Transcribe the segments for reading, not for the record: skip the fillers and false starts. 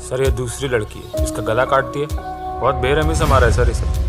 Sir ये दूसरी लड़की है, इसका गला काट दिया। बहुत बेरहमी से मारा है सर इसे।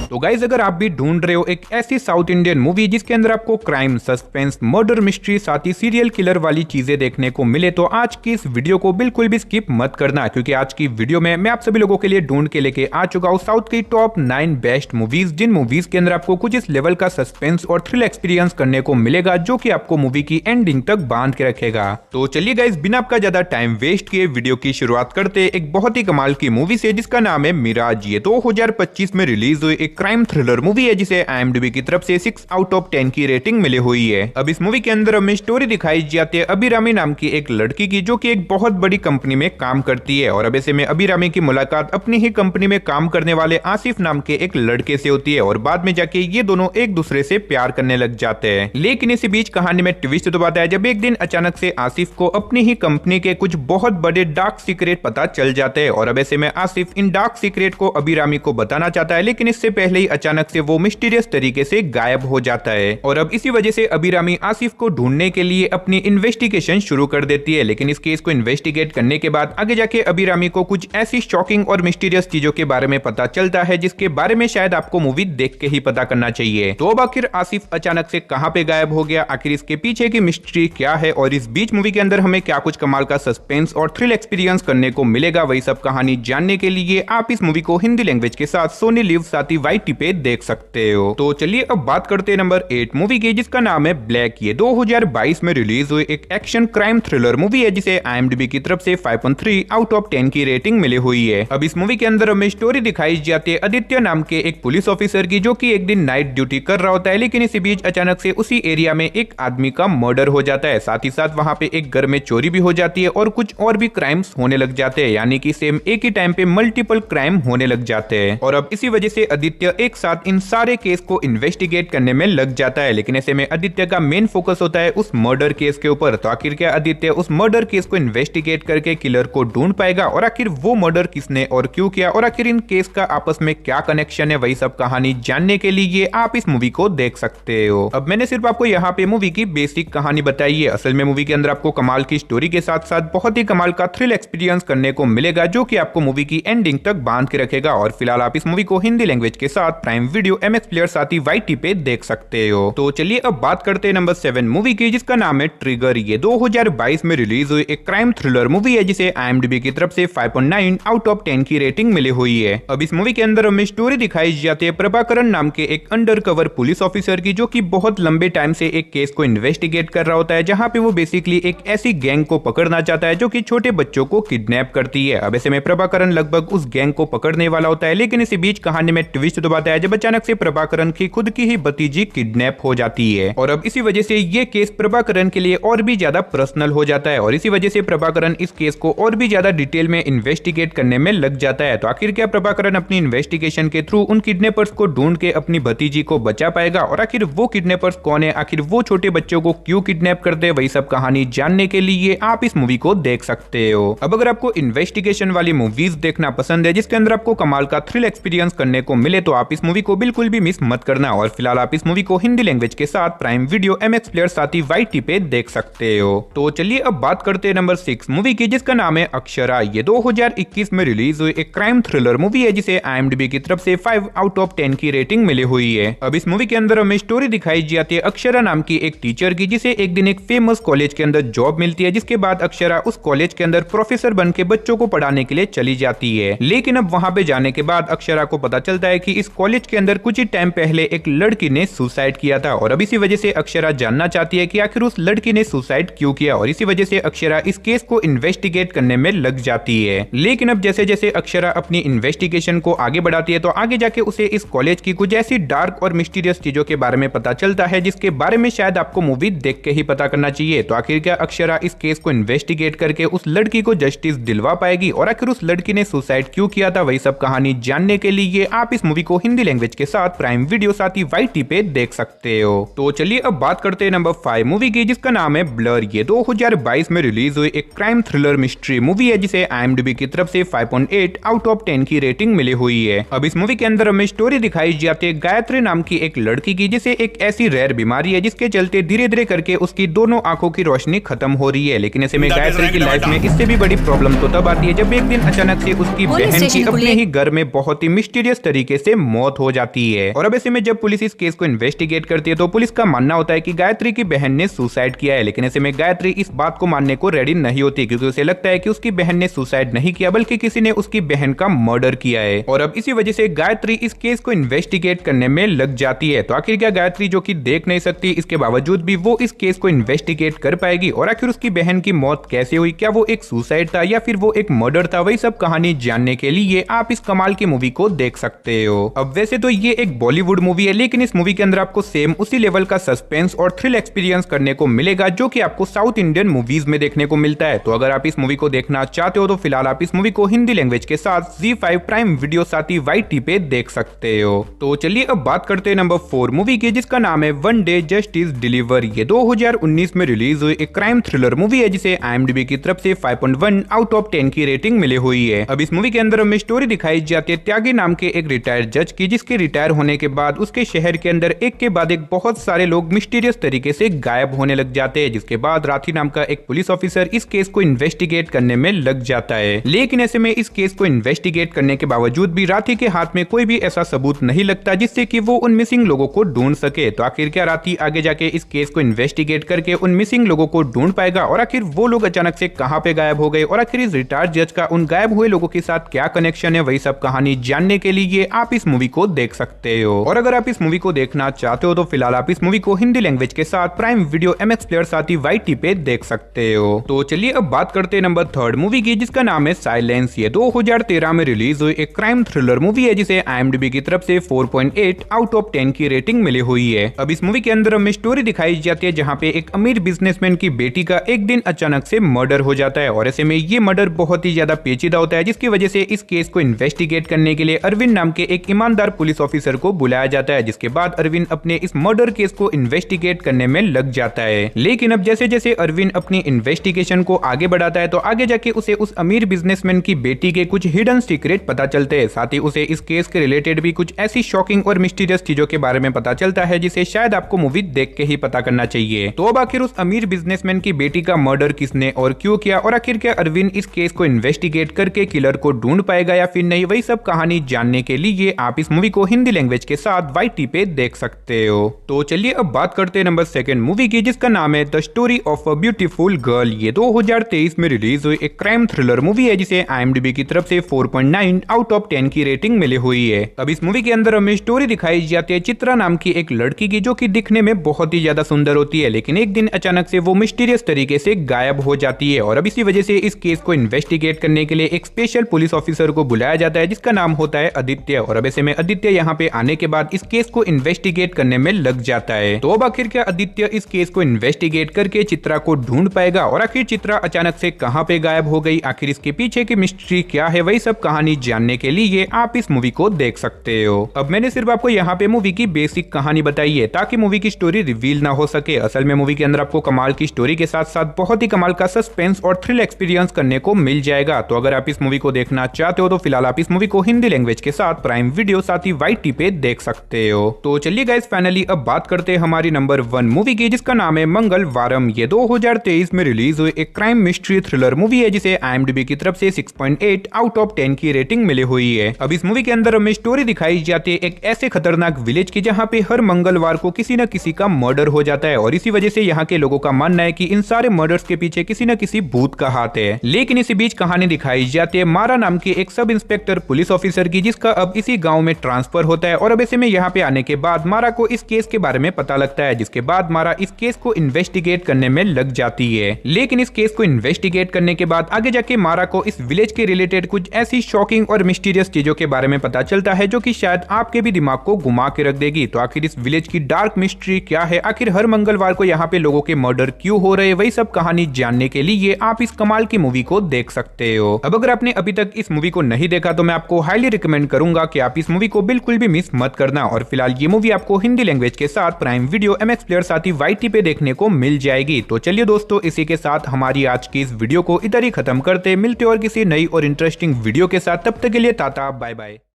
तो गाइज अगर आप भी ढूंढ रहे हो एक ऐसी साउथ इंडियन मूवी जिसके अंदर आपको क्राइम, सस्पेंस, मर्डर मिस्ट्री साथ ही सीरियल किलर वाली चीजें देखने को मिले तो आज की इस वीडियो को बिल्कुल भी स्किप मत करना, क्योंकि आज की वीडियो में मैं आप सभी लोगों के लिए ढूंढ के लेके आ चुका हूँ साउथ की टॉप 9 बेस्ट मूवीज, जिन मूवीज के अंदर आपको कुछ इस लेवल का सस्पेंस और थ्रिल एक्सपीरियंस करने को मिलेगा जो कि आपको मूवी की एंडिंग तक बांध के रखेगा। तो चलिए गाइज बिना आपका ज्यादा टाइम वेस्ट किए वीडियो की शुरुआत करते एक बहुत ही कमाल की मूवी से जिसका नाम है मिराज। ये 2025 में रिलीज हुई एक क्राइम थ्रिलर मूवी है जिसे IMDb की तरफ से 6 आउट ऑफ 10 की रेटिंग मिली हुई है। अब इस मूवी के अंदर हमें स्टोरी दिखाई जाती है अभिरामी नाम की एक लड़की की जो कि एक बहुत बड़ी कंपनी में काम करती है। और अब ऐसे में अभिरामी की मुलाकात अपनी ही कंपनी में काम करने वाले आसिफ नाम के एक लड़के से होती है और बाद में जाके ये दोनों एक दूसरे से प्यार करने लग जाते हैं। लेकिन इसी बीच कहानी में ट्विस्ट तो आता है जब एक दिन अचानक से आसिफ को अपनी ही कंपनी के कुछ बहुत बड़े डार्क सीक्रेट पता चल जाते हैं। और अब ऐसे में आसिफ इन डार्क सीक्रेट को अभिरामी को बताना चाहता है, लेकिन इससे पहले ही अचानक से वो मिस्टीरियस तरीके से गायब हो जाता है। और अब इसी वजह से अभिरामी आसिफ को ढूंढने के लिए अपनी इन्वेस्टिगेशन शुरू कर देती है। लेकिन इस केस को इन्वेस्टिगेट करने के बाद आगे जाके अभिरामी को कुछ ऐसी शॉकिंग और मिस्टीरियस चीजों के बारे में पता चलता है जिसके बारे में शायद आपको मूवी देख के ही पता करना चाहिए। तो अब आखिर आसिफ अचानक से कहां पे गायब हो गया, आखिर इसके पीछे की मिस्ट्री क्या है और इस बीच मूवी के अंदर हमें क्या कुछ कमाल का सस्पेंस और थ्रिल एक्सपीरियंस करने को मिलेगा, वही सब कहानी जानने के लिए आप इस मूवी को हिंदी लैंग्वेज के साथ सोनी लिव साथ ही YT पे देख सकते हो। तो चलिए अब बात करते हैं नंबर 8 मूवी की जिसका नाम है ब्लैक। ये 2022 में रिलीज हुई एक एक्शन क्राइम थ्रिलर मूवी है जिसे IMDb की तरफ से 5.3 आउट ऑफ 10 की रेटिंग मिली हुई है। अब इस मूवी के अंदर हमें स्टोरी दिखाई जाती है आदित्य नाम के एक पुलिस ऑफिसर की जो कि एक दिन नाइट ड्यूटी कर रहा होता है, लेकिन इसी बीच अचानक से उसी एरिया में एक आदमी का मर्डर हो जाता है। साथ ही साथ वहां पे एक घर में चोरी भी हो जाती है और कुछ और भी क्राइम्स होने लग जाते हैं, यानी कि सेम एक ही टाइम पे मल्टीपल क्राइम होने लग जाते हैं। और अब इसी वजह से आदित्य एक साथ इन सारे केस को इन्वेस्टिगेट करने में लग जाता है। लेकिन ऐसे में आदित्य का मेन फोकस होता है उस मर्डर केस के ऊपर। तो आखिर क्या आदित्य उस मर्डर केस को इन्वेस्टिगेट करके किलर को ढूंढ पाएगा और आखिर वो मर्डर किसने और क्यों किया और आखिर इन केस का आपस में क्या कनेक्शन है, वही सब कहानी जानने के लिए आप इस मूवी को देख सकते हो। अब मैंने सिर्फ आपको यहाँ पे मूवी की बेसिक कहानी बताई है। असल में मूवी के अंदर आपको कमाल की स्टोरी के साथ साथ बहुत ही कमाल का थ्रिल एक्सपीरियंस करने को मिलेगा जो कि आपको मूवी की एंडिंग तक बांध के रखेगा। और फिलहाल आप इस मूवी को हिंदी लैंग्वेज के साथ प्राइम वीडियो, MX प्लेयर साथ ही YT पे देख सकते हो। तो चलिए अब बात करते हैं नंबर 7 मूवी की जिसका नाम है ट्रिगर। ये 2022 में रिलीज हुई एक क्राइम थ्रिलर मूवी है जिसे IMDb की तरफ से 5.9 आउट ऑफ 10 की रेटिंग मिली हुई है। अब इस मूवी के अंदर हमें स्टोरी दिखाई जाती है प्रभाकरण नाम के एक अंडरकवर पुलिस ऑफिसर की जो कि बहुत लंबे टाइम से एक केस को इन्वेस्टिगेट कर रहा होता है, जहां पे वो बेसिकली एक ऐसी गैंग को पकड़ना चाहता है जो कि छोटे बच्चों को किडनैप करती है। अब ऐसे में प्रभाकरण लगभग उस गैंग को पकड़ने वाला होता है, लेकिन इसी बीच कहानी में ट्विस्ट दबाता है जब अचानक से प्रभाकरण की खुद की ही भतीजी किडनैप हो जाती है। और अब इसी वजह से ये केस प्रभाकरण के लिए और भी ज्यादा पर्सनल हो जाता है और इसी वजह से प्रभाकरण इस केस को और भी ज्यादा डिटेल में इन्वेस्टिगेट करने में लग जाता है। तो आखिर क्या प्रभाकरण अपनी इन्वेस्टिगेशन के थ्रू उन किडनैपर्स को ढूंढ के अपनी भतीजी को बचा पाएगा और आखिर वो किडनैपर्स कौन है, आखिर वो छोटे बच्चों को क्यों किडनैप करते हैं, वही सब कहानी जानने के लिए आप इस मूवी को देख सकते हो। अब अगर आपको इन्वेस्टिगेशन वाली मूवीज देखना पसंद है जिसके अंदर आपको कमाल का थ्रिल एक्सपीरियंस करने को मिले तो आप इस मूवी को बिल्कुल भी मिस मत करना। और फिलहाल आप इस मूवी को हिंदी लैंग्वेज के साथ प्राइम वीडियो, MX प्लेयर साथ ही YT पे देख सकते हो। तो चलिए अब बात करते हैं नंबर 6 मूवी की जिसका नाम है अक्षरा। ये 2021 में रिलीज हुई एक क्राइम थ्रिलर मूवी है जिसे IMDb की तरफ से 5 आउट ऑफ 10 की रेटिंग मिली हुई है। अब इस मूवी के अंदर हमें स्टोरी दिखाई जाती है अक्षरा नाम की एक टीचर की जिसे एक दिन एक फेमस कॉलेज के अंदर जॉब मिलती है, जिसके बाद अक्षरा उस कॉलेज के अंदर प्रोफेसर बन के बच्चों को पढ़ाने के लिए चली जाती है। लेकिन अब वहां पे जाने के बाद अक्षरा को पता चलता है कि इस कॉलेज के अंदर कुछ ही टाइम पहले एक लड़की ने सुसाइड किया था और अब इसी वजह से अक्षरा जानना चाहती है कि आखिर उस लड़की ने सुसाइड क्यों किया और इसी वजह से अक्षरा इस केस को इन्वेस्टिगेट करने में लग जाती है। लेकिन अब जैसे जैसे अक्षरा अपनी इन्वेस्टिगेशन को आगे बढ़ाती है तो आगे जाके उसे इस कॉलेज की कुछ ऐसी डार्क और मिस्टीरियस चीजों के बारे में पता चलता है जिसके बारे में शायद आपको मूवी देख के ही पता करना चाहिए। तो आखिर क्या अक्षरा इस केस को इन्वेस्टिगेट करके उस लड़की को जस्टिस दिलवा पाएगी और आखिर उस लड़की ने सुसाइड क्यों किया था, वही सब कहानी जानने के लिए आप इस मूवी को हिंदी लैंग्वेज के साथ प्राइम वीडियो साथ ही YT पे देख सकते हो। तो चलिए अब बात करते हैं नंबर 5 मूवी की, जिसका नाम है ब्लर। ये 2022 में रिलीज हुई एक क्राइम थ्रिलर मिस्ट्री मूवी है, जिसे IMDb की तरफ से 5.8 आउट ऑफ 10 की रेटिंग मिली हुई है। अब इस मूवी के अंदर हमें स्टोरी दिखाई जाती है गायत्री नाम की एक लड़की की, जिसे एक ऐसी रेयर बीमारी है जिसके चलते धीरे धीरे करके उसकी दोनों आंखों की रोशनी खत्म हो रही है। लेकिन ऐसे में गायत्री की लाइफ में इससे भी बड़ी प्रॉब्लम तो तब आती है जब एक दिन अचानक से उसकी बहन की अपने ही घर में बहुत ही मिस्टीरियस तरीके से मौत हो जाती है। और अब ऐसे में जब पुलिस इस केस को इन्वेस्टिगेट करती है तो पुलिस का मानना होता है कि गायत्री की बहन ने सुसाइड किया है। लेकिन ऐसे में गायत्री इस बात को मानने को रेडी नहीं होती, क्योंकि उसे लगता है कि उसकी बहन ने सुसाइड नहीं किया बल्कि किसी ने उसकी बहन का मर्डर किया है। और अब इसी वजह से गायत्री इस केस को इन्वेस्टिगेट करने में लग जाती है। तो आखिर क्या गायत्री, जो कि देख नहीं सकती, इसके बावजूद भी वो इस केस को इन्वेस्टिगेट कर पाएगी? और आखिर उसकी बहन की मौत कैसे हुई? क्या वो एक सुसाइड था या फिर वो एक मर्डर था? वही सब कहानी जानने के लिए आप इस कमाल की मूवी को देख सकते हो। अब वैसे तो ये एक बॉलीवुड मूवी है, लेकिन इस मूवी के अंदर आपको सेम उसी लेवल का सस्पेंस और थ्रिल एक्सपीरियंस करने को मिलेगा जो कि आपको साउथ इंडियन मूवीज में देखने को मिलता है। तो अगर आप इस मूवी को देखना चाहते हो तो फिलहाल आप इस मूवी को हिंदी लैंग्वेज के साथ ZEE5 प्राइम वीडियो साथ ही YT पे देख सकते हो। तो चलिए अब बात करते हैं नंबर 4 मूवी की, जिसका नाम है वन डे जस्टिस डिलीवर। ये 2019 में रिलीज हुई एक क्राइम थ्रिलर मूवी है, जिसे IMDb की तरफ से 5.1 आउट ऑफ 10 की रेटिंग मिली हुई है। अब इस मूवी के अंदर हमें स्टोरी दिखाई जाती है त्यागी नाम के एक रिटायर्ड जज की, जिसके रिटायर होने के बाद उसके शहर के अंदर एक के बाद एक बहुत सारे लोग मिस्टीरियस तरीके से गायब होने लग जाते हैं। जिसके बाद राठी नाम का एक पुलिस ऑफिसर इस केस को इन्वेस्टिगेट करने में लग जाता है। लेकिन ऐसे में इस केस को इन्वेस्टिगेट करने के बावजूद भी राठी के हाथ में कोई भी ऐसा सबूत नहीं लगता जिससे कि वो उन मिसिंग लोगों को ढूंढ सके। तो आखिर क्या राठी आगे जाके इस केस को इन्वेस्टिगेट करके उन मिसिंग लोगों को ढूंढ पाएगा? और आखिर वो लोग अचानक से कहां पे गायब हो गए? और आखिर इस रिटायर्ड जज का उन गायब हुए लोगों के साथ क्या कनेक्शन है? वही सब कहानी जानने के लिए आप इस मूवी को देख सकते हो। और अगर आप इस मूवी को देखना चाहते हो तो फिलहाल आप इस मूवी को हिंदी लैंग्वेज के साथ प्राइम वीडियो MX प्लेयर साथ ही YT पे देख सकते हो। तो चलिए अब बात करते हैं नंबर 3 मूवी की, जिसका नाम है साइलेंस। ये 2013 में रिलीज हुई एक क्राइम थ्रिलर मूवी है, जिसे IMDb की तरफ से 4.8 आउट ऑफ 10 की रेटिंग मिली हुई है। अब इस मूवी के अंदर हमें स्टोरी दिखाई जाती है जहां पे एक अमीर बिजनेसमैन की बेटी का एक दिन अचानक से मर्डर हो जाता है। और ऐसे में ये मर्डर बहुत ही ज्यादा पेचीदा होता है, जिसकी वजह से इस केस को इन्वेस्टिगेट करने के लिए अरविंद नाम के एक ईमानदार पुलिस ऑफिसर को बुलाया जाता है। जिसके बाद अरविंद अपने इस मर्डर केस को इन्वेस्टिगेट करने में लग जाता है। लेकिन अब जैसे जैसे अरविंद अपनी इन्वेस्टिगेशन को आगे बढ़ाता है तो आगे जाके उसे उस अमीर बिजनेसमैन की बेटी के कुछ हिडन सीक्रेट पता चलते हैं। साथ ही उसे इस केस के रिलेटेड भी कुछ ऐसी शॉकिंग और मिस्टीरियस चीजों के बारे में पता चलता है जिसे शायद आपको मूवी देख के ही पता करना चाहिए। तो अब आखिर उस अमीर बिजनेसमैन की बेटी का मर्डर किसने और क्यों किया? और आखिर क्या अरविंद इस केस को इन्वेस्टिगेट करके किलर को ढूंढ पाएगा या फिर नहीं? वही सब कहानी जानने के लिए आप इस मूवी को हिंदी लैंग्वेज के साथ YT पे देख सकते हो। तो चलिए अब बात करते हैं नंबर 2 मूवी की, जिसका नाम है the story of a beautiful girl. ये 2023 में रिलीज हुई एक क्राइम थ्रिलर मूवी है, जिसे IMDb की तरफ से 4.9 आउट ऑफ 10 की रेटिंग मिली हुई है। अब इस मूवी के अंदर हमें स्टोरी दिखाई जाती है चित्रा नाम की एक लड़की की, जो कि दिखने में बहुत ही ज्यादा सुंदर होती है। लेकिन एक दिन अचानक से वो मिस्टीरियस तरीके से गायब हो जाती है। और अब इसी वजह से इस केस को इन्वेस्टिगेट करने के लिए एक स्पेशल पुलिस ऑफिसर को बुलाया जाता है, जिसका नाम होता है आदित्य। और अब ऐसे में आदित्य यहाँ पे आने के बाद इस केस को इन्वेस्टिगेट करने में लग जाता है। तो अब आखिर क्या आदित्य इस केस को इन्वेस्टिगेट करके चित्रा को ढूंढ पाएगा? और आखिर चित्रा अचानक से कहां पे गायब हो गई? आखिर इसके पीछे की मिस्ट्री क्या है? वही सब कहानी जानने के लिए आप इस मूवी को देख सकते हो। अब मैंने सिर्फ आपको यहाँ पे मूवी की बेसिक कहानी बताई है ताकि मूवी की स्टोरी रिवील ना हो सके। असल में मूवी के अंदर आपको कमाल की स्टोरी के साथ साथ बहुत ही कमाल का सस्पेंस और थ्रिल एक्सपीरियंस करने को मिल जाएगा। तो अगर आप इस मूवी को देखना चाहते हो तो फिलहाल आप इस मूवी को हिंदी लैंग्वेज के साथ प्राइम वीडियो साथ ही YT पे देख सकते हो। तो चलिए गाइस फाइनली अब बात करते हैं हमारी नंबर 1 मूवी की, जिसका नाम है मंगलवारम। ये 2023 में रिलीज हुई एक क्राइम मिस्ट्री थ्रिलर मूवी है, जिसे IMDb की तरफ से 6.8 आउट ऑफ 10 की रेटिंग मिली हुई है। अब इस मूवी के अंदर हमें स्टोरी दिखाई जाती है एक ऐसे खतरनाक विलेज की, जहाँ पे हर मंगलवार को किसी न किसी का मर्डर हो जाता है। और इसी वजह से यहाँ के लोगों का मानना है कि इन सारे मर्डर्स के पीछे किसी न किसी भूत का हाथ है। लेकिन इसी बीच कहानी दिखाई जाती है मारा नाम के एक सब इंस्पेक्टर पुलिस ऑफिसर की, जिसका अब इसी गाँव में ट्रांसफर होता है। और अब ऐसे में यहाँ पे आने के बाद मारा को इस केस के बारे में पता लगता है, जिसके बाद मारा इस केस को इन्वेस्टिगेट करने में लग जाती है। लेकिन इस केस को इन्वेस्टिगेट करने के बाद आगे जाके मारा को इस विलेज के रिलेटेड कुछ ऐसी शॉकिंग और मिस्टीरियस चीजों के बारे में पता चलता है जो कि शायद आपके भी दिमाग को घुमा के रख देगी। तो आखिर इस विलेज की डार्क मिस्ट्री क्या है? आखिर हर मंगलवार को यहाँ पे लोगों के मर्डर क्यों हो रहे हैं? वही सब कहानी जानने के लिए आप इस कमाल की मूवी को देख सकते हो। अब अगर आपने अभी तक इस मूवी को नहीं देखा तो मैं आपको हाईली रिकमेंड करूंगा कि आप इस मूवी को बिल्कुल भी मिस मत करना। और फिलहाल ये मूवी आपको हिंदी लैंग्वेज के साथ प्राइम वीडियो, MX प्लेयर साथ ही YT पे देखने को मिल जाएगी। तो चलिए दोस्तों, इसी के साथ हमारी आज की इस वीडियो को इधर ही खत्म करते, मिलते और किसी नई और इंटरेस्टिंग वीडियो के साथ। तब तक के लिए टाटा बाय बाय।